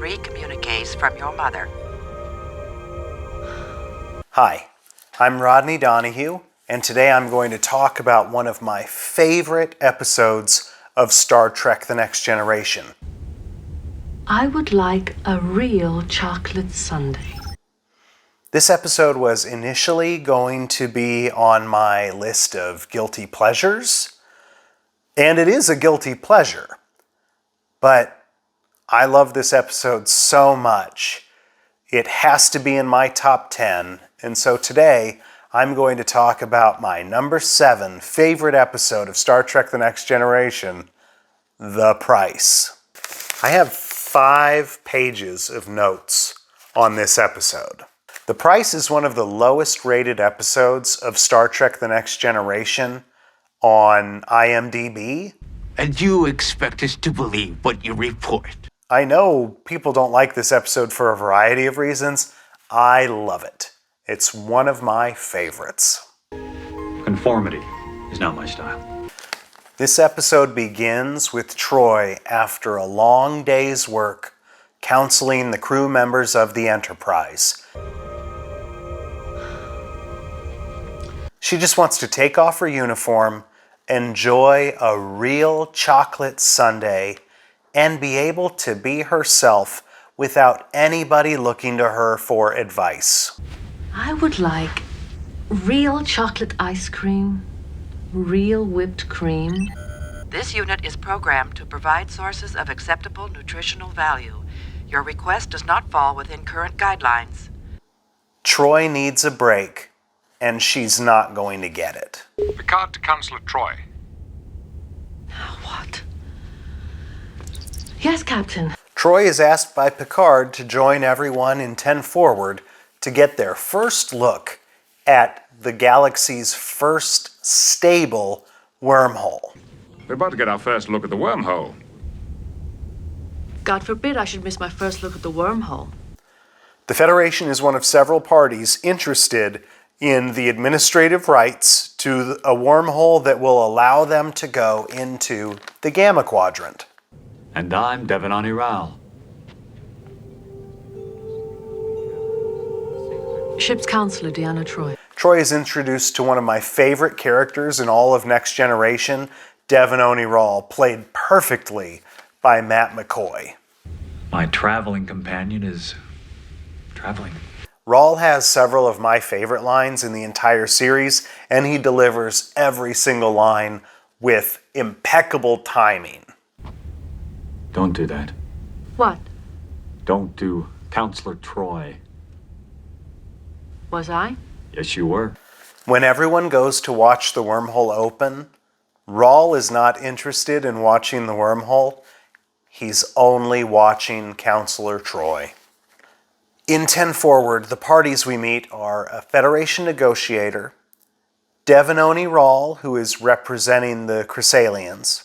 3 communiques from your mother. Hi, I'm Rodney Donahue, and today I'm going to talk about one of my favorite episodes of Star Trek The Next Generation. I would like a real chocolate sundae. This episode was initially going to be on my list of guilty pleasures, and it is a guilty pleasure, but I love this episode so much. It has to be in my top 10, and so today I'm going to talk about my number 7 favorite episode of Star Trek The Next Generation, The Price. I have 5 pages of notes on this episode. The Price is one of the lowest rated episodes of Star Trek The Next Generation on IMDb. And you expect us to believe what you report? I know people don't like this episode for a variety of reasons. I love it. It's one of my favorites. Conformity is not my style. This episode begins with Troi, after a long day's work, counseling the crew members of the Enterprise. She just wants to take off her uniform, enjoy a real chocolate sundae, and be able to be herself without anybody looking to her for advice. I would like real chocolate ice cream, real whipped cream. This unit is programmed to provide sources of acceptable nutritional value. Your request does not fall within current guidelines. Troi needs a break, and she's not going to get it. Picard to Counselor Troi. What? Yes, Captain. Troi is asked by Picard to join everyone in 10 Forward to get their first look at the galaxy's first stable wormhole. We're about to get our first look at the wormhole. God forbid I should miss my first look at the wormhole. The Federation is one of several parties interested in the administrative rights to a wormhole that will allow them to go into the Gamma Quadrant. And I'm Devononi Ral. Ship's counselor, Deanna Troi. Troi is introduced to one of my favorite characters in all of Next Generation, Devononi Ral, played perfectly by Matt McCoy. My traveling companion is traveling. Ral has several of my favorite lines in the entire series, and he delivers every single line with impeccable timing. Don't do that. What? Don't do Counselor Troi. Was I? Yes, you were. When everyone goes to watch the wormhole open, Ral is not interested in watching the wormhole. He's only watching Counselor Troi. In 10 Forward, the parties we meet are a Federation negotiator, Devononi Ral, who is representing the Chrysalians,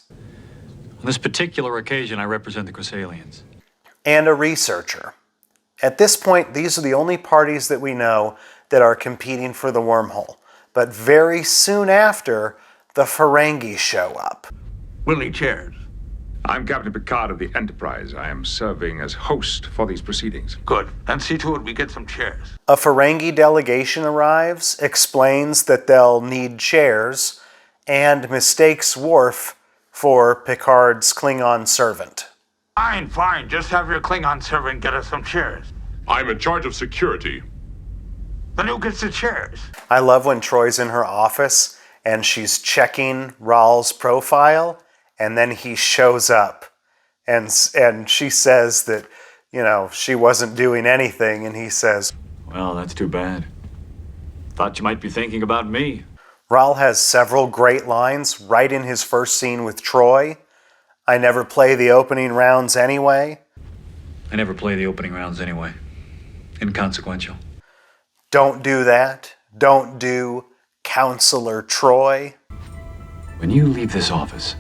On this particular occasion, I represent the Chrysalians. and a researcher. At this point, these are the only parties that we know that are competing for the wormhole. But very soon after, the Ferengi show up. Willie chairs. I'm Captain Picard of the Enterprise. I am serving as host for these proceedings. Good. Then see to it we get some chairs. A Ferengi delegation arrives, explains that they'll need chairs, and mistakes Worf for Picard's Klingon servant. Fine. Just have your Klingon servant get us some chairs. I'm in charge of security. Then who gets the chairs? I love when Troy's in her office and she's checking Ral's profile, and then he shows up and she says that, she wasn't doing anything, and he says, Well, that's too bad. Thought you might be thinking about me. Ral has several great lines right in his first scene with Troi. I never play the opening rounds anyway. I never play the opening rounds anyway. Inconsequential. Don't do that. Don't do Counselor Troi. When you leave this office,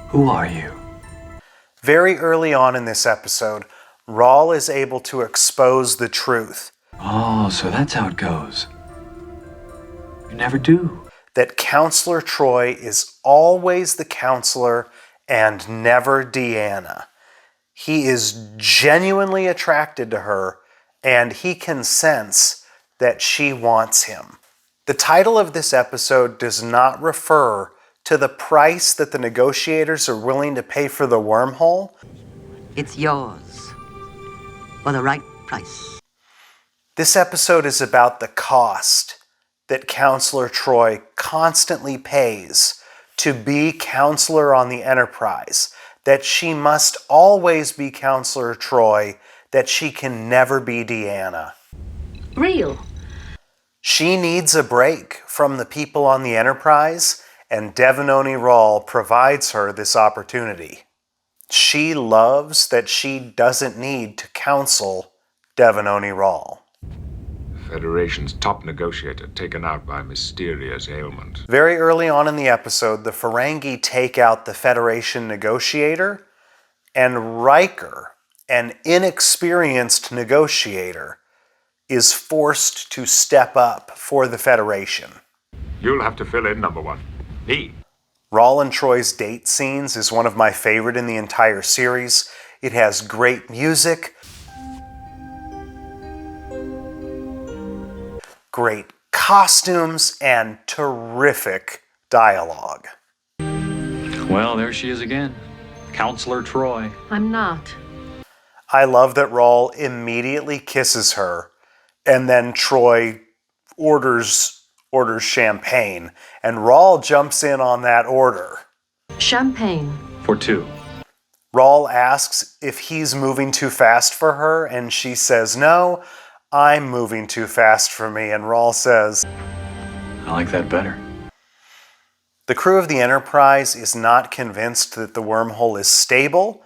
who are you? Very early on in this episode, Ral is able to expose the truth. Oh, so that's how it goes. You never do. That Counselor Troi is always the counselor and never Deanna. He is genuinely attracted to her, and he can sense that she wants him. The title of this episode does not refer to the price that the negotiators are willing to pay for the wormhole. It's yours. For the right price. This episode is about the cost that Counselor Troi constantly pays to be counselor on the Enterprise, that she must always be Counselor Troi, that she can never be Deanna. Real. She needs a break from the people on the Enterprise, and Devononi Ral provides her this opportunity. She loves that she doesn't need to counsel Devononi Ral. Federation's top negotiator taken out by mysterious ailment. Very early on in the episode, the Ferengi take out the Federation negotiator, and Riker, an inexperienced negotiator, is forced to step up for the Federation. You'll have to fill in, number one. Me. Ral and Troy's date scenes is one of my favorite in the entire series. It has great music, great costumes, and terrific dialogue. Well, there she is again. Counselor Troi. I'm not. I love that Ral immediately kisses her, and then Troi orders champagne, and Ral jumps in on that order. Champagne. For two. Ral asks if he's moving too fast for her, and she says, "No, I'm moving too fast for me," and Ral says, I like that better. the crew of the Enterprise is not convinced that the wormhole is stable,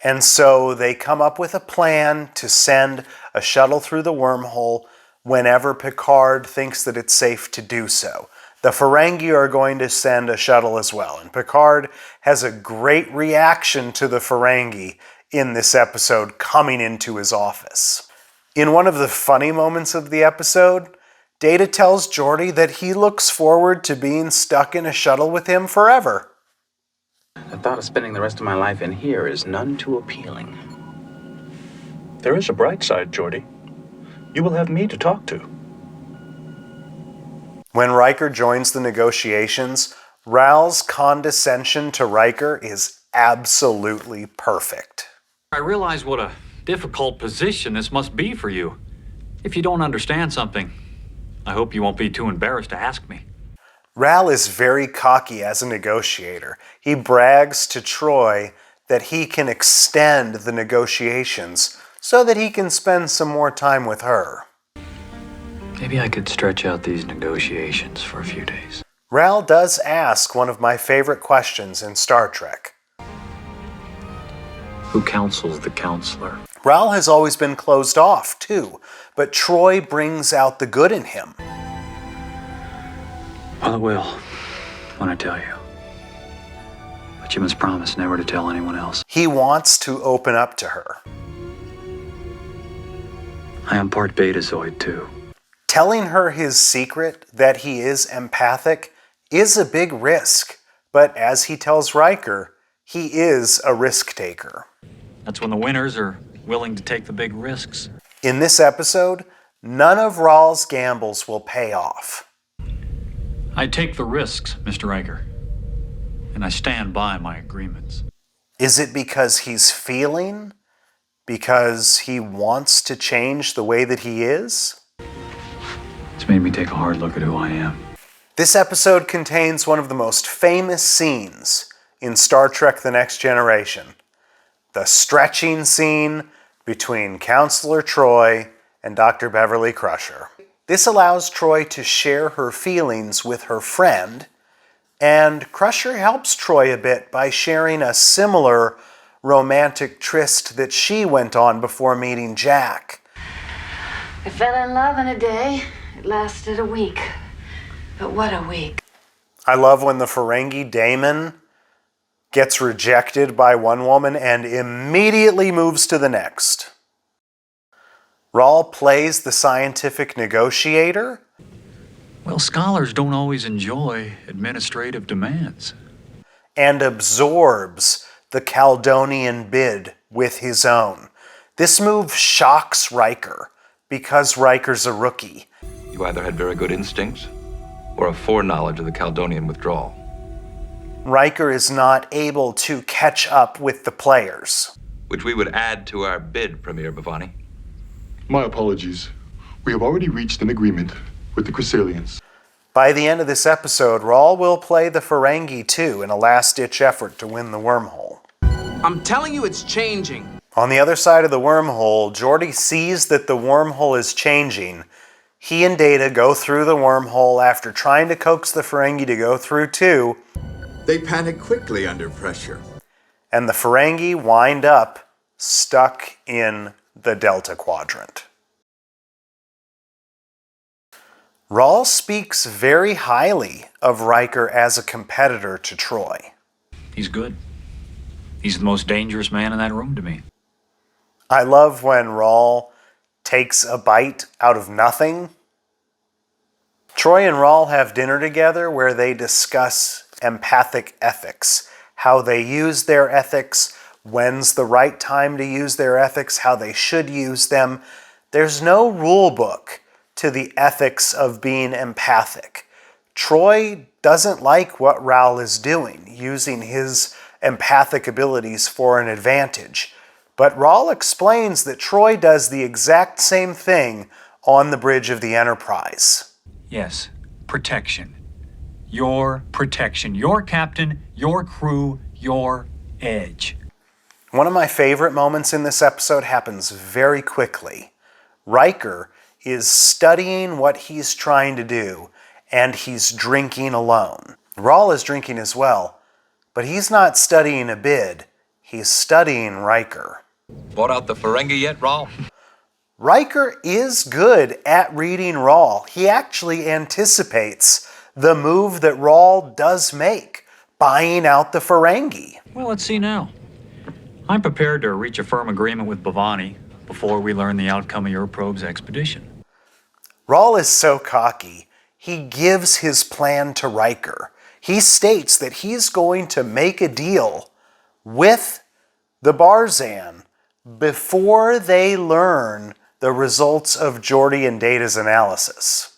and so they come up with a plan to send a shuttle through the wormhole whenever Picard thinks that it's safe to do so. The Ferengi are going to send a shuttle as well, and Picard has a great reaction to the Ferengi in this episode coming into his office. In one of the funny moments of the episode, Data tells Geordi that he looks forward to being stuck in a shuttle with him forever. The thought of spending the rest of my life in here is none too appealing. There is a bright side, Geordi. You will have me to talk to. When Riker joins the negotiations, Ral's condescension to Riker is absolutely perfect. I realize what a difficult position this must be for you. If you don't understand something, I hope you won't be too embarrassed to ask me. Ral is very cocky as a negotiator. He brags to Troi that he can extend the negotiations so that he can spend some more time with her. Maybe I could stretch out these negotiations for a few days. Ral does ask one of my favorite questions in Star Trek. Who counsels the counselor? Ral has always been closed off, too, but Troi brings out the good in him. Well, it will, when I tell you. But you must promise never to tell anyone else. He wants to open up to her. I am part Betazoid, too. Telling her his secret, that he is empathic, is a big risk, but as he tells Riker, he is a risk taker. That's when the winners are willing to take the big risks. In this episode, none of Ral's gambles will pay off. I take the risks, Mr. Riker, and I stand by my agreements. Is it because he's feeling? Because he wants to change the way that he is? It's made me take a hard look at who I am. This episode contains one of the most famous scenes in Star Trek The Next Generation. The stretching scene between Counselor Troi and Dr. Beverly Crusher. This allows Troi to share her feelings with her friend, and Crusher helps Troi a bit by sharing a similar romantic tryst that she went on before meeting Jack. I fell in love in a day. It lasted a week. But what a week. I love when the Ferengi Damon gets rejected by one woman and immediately moves to the next. Ral plays the Scientific Negotiator. Well, scholars don't always enjoy administrative demands. And absorbs the Caledonian bid with his own. This move shocks Riker because Riker's a rookie. You either had very good instincts or a foreknowledge of the Caledonian withdrawal. Riker is not able to catch up with the players. Which we would add to our bid, Premier Devononi. My apologies. We have already reached an agreement with the Chrysalians. By the end of this episode, Ral will play the Ferengi too in a last-ditch effort to win the wormhole. I'm telling you, it's changing. On the other side of the wormhole, Geordi sees that the wormhole is changing. He and Data go through the wormhole after trying to coax the Ferengi to go through too. They panic quickly under pressure. And the Ferengi wind up stuck in the Delta Quadrant. Ral speaks very highly of Riker as a competitor to Troi. He's good. He's the most dangerous man in that room to me. I love when Ral takes a bite out of nothing. Troi and Ral have dinner together where they discuss empathic ethics, how they use their ethics, when's the right time to use their ethics, how they should use them. There's no rule book to the ethics of being empathic. Troi doesn't like what Ral is doing, using his empathic abilities for an advantage. But Ral explains that Troi does the exact same thing on the bridge of the Enterprise. Yes, protection. Your protection. Your captain, your crew, your edge. One of my favorite moments in this episode happens very quickly. Riker is studying what he's trying to do, and he's drinking alone. Ral is drinking as well, but he's not studying a bid. He's studying Riker. Bought out the Ferengi yet, Ral? Riker is good at reading Ral. He actually anticipates the move that Ral does make, buying out the Ferengi. Well, let's see now. I'm prepared to reach a firm agreement with Devononi before we learn the outcome of your probe's expedition. Ral is so cocky, he gives his plan to Riker. He states that he's going to make a deal with the Barzan before they learn the results of Geordi and Data's analysis.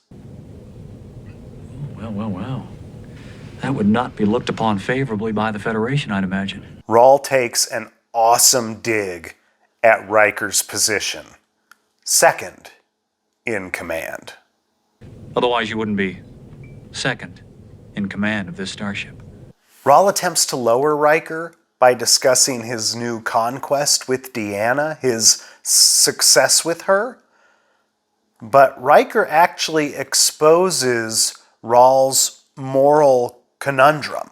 Well. That would not be looked upon favorably by the Federation, I'd imagine. Ral takes an awesome dig at Riker's position. Second in command. Otherwise, you wouldn't be second in command of this starship. Ral attempts to lower Riker by discussing his new conquest with Deanna, his success with her. But Riker actually exposes Ral's moral conundrum.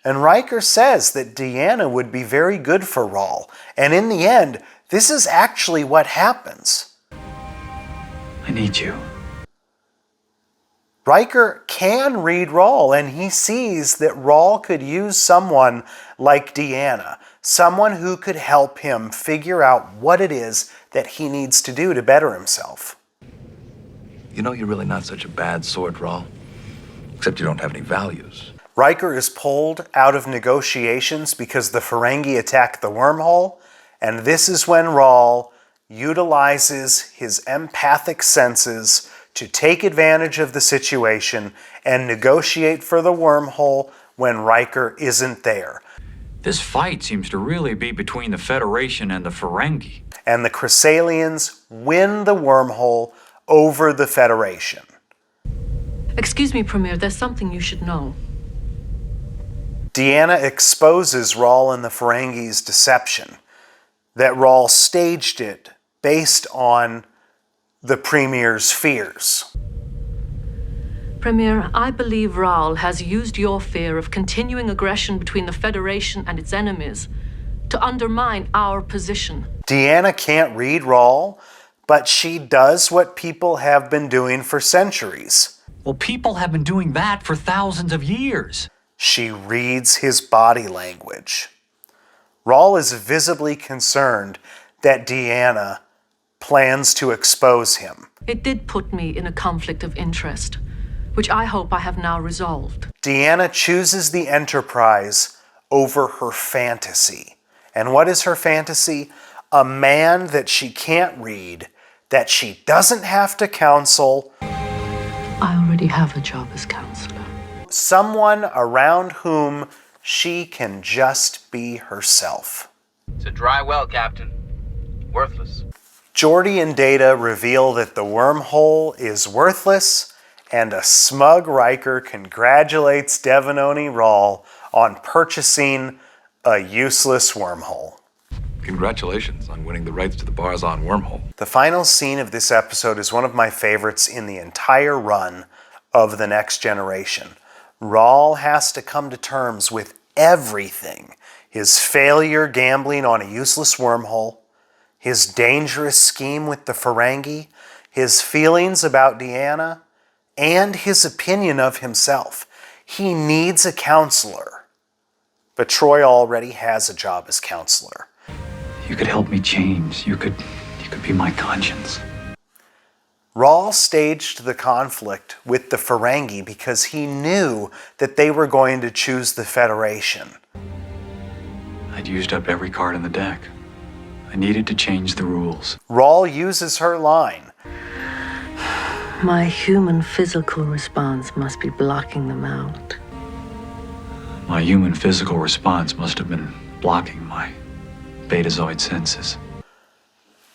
And Riker says that Deanna would be very good for Ral. And in the end, this is actually what happens. I need you. Riker can read Ral, and he sees that Ral could use someone like Deanna, someone who could help him figure out what it is that he needs to do to better himself. You know you're really not such a bad sort, Ral. Except you don't have any values. Riker is pulled out of negotiations because the Ferengi attack the wormhole, and this is when Ral utilizes his empathic senses to take advantage of the situation and negotiate for the wormhole when Riker isn't there. This fight seems to really be between the Federation and the Ferengi. And the Chrysalians win the wormhole over the Federation. Excuse me, Premier, there's something you should know. Deanna exposes Ral and the Ferengi's deception, that Ral staged it based on the Premier's fears. Premier, I believe Ral has used your fear of continuing aggression between the Federation and its enemies to undermine our position. Deanna can't read Ral, but she does what people have been doing for centuries. Well, people have been doing that for thousands of years. She reads his body language. Ral is visibly concerned that Deanna plans to expose him. It did put me in a conflict of interest, which I hope I have now resolved. Deanna chooses the Enterprise over her fantasy. And what is her fantasy? A man that she can't read, that she doesn't have to counsel. I already have a job as counselor. Someone around whom she can just be herself. It's a dry well, Captain. Worthless. Geordi and Data reveal that the wormhole is worthless, and a smug Riker congratulates Devononi Ral on purchasing a useless wormhole. Congratulations on winning the rights to the Barzon wormhole. The final scene of this episode is one of my favorites in the entire run of The Next Generation. Ral has to come to terms with everything. His failure gambling on a useless wormhole, his dangerous scheme with the Ferengi, his feelings about Deanna, and his opinion of himself. He needs a counselor. But Troi already has a job as counselor. You could help me change. You could be my conscience. Ral staged the conflict with the Ferengi because he knew that they were going to choose the Federation. I'd used up every card in the deck. I needed to change the rules. Ral uses her line. My human physical response must be blocking them out. My human physical response must have been blocking my betazoid senses.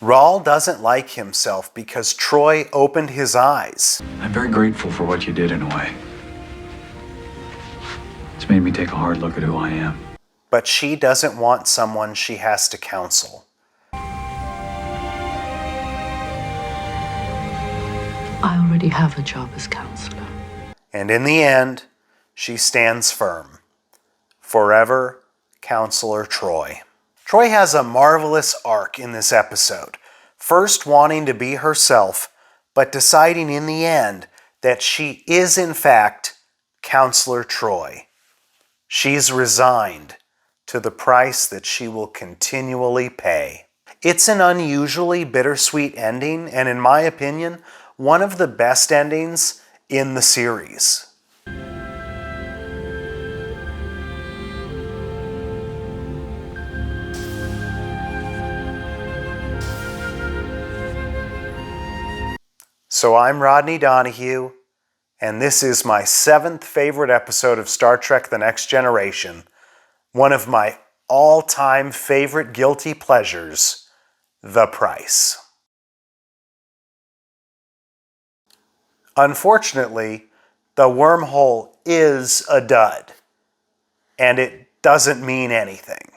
Ral doesn't like himself because Troi opened his eyes. I'm very grateful for what you did in a way. It's made me take a hard look at who I am. But she doesn't want someone she has to counsel. I already have a job as counselor. And in the end, she stands firm. Forever, Counselor Troi. Troi has a marvelous arc in this episode. First wanting to be herself, but deciding in the end that she is in fact Counselor Troi. She's resigned to the price that she will continually pay. It's an unusually bittersweet ending, and in my opinion, one of the best endings in the series. So I'm Rodney Donahue, and this is my 7th favorite episode of Star Trek The Next Generation, one of my all-time favorite guilty pleasures, The Price. Unfortunately, the wormhole is a dud, and it doesn't mean anything.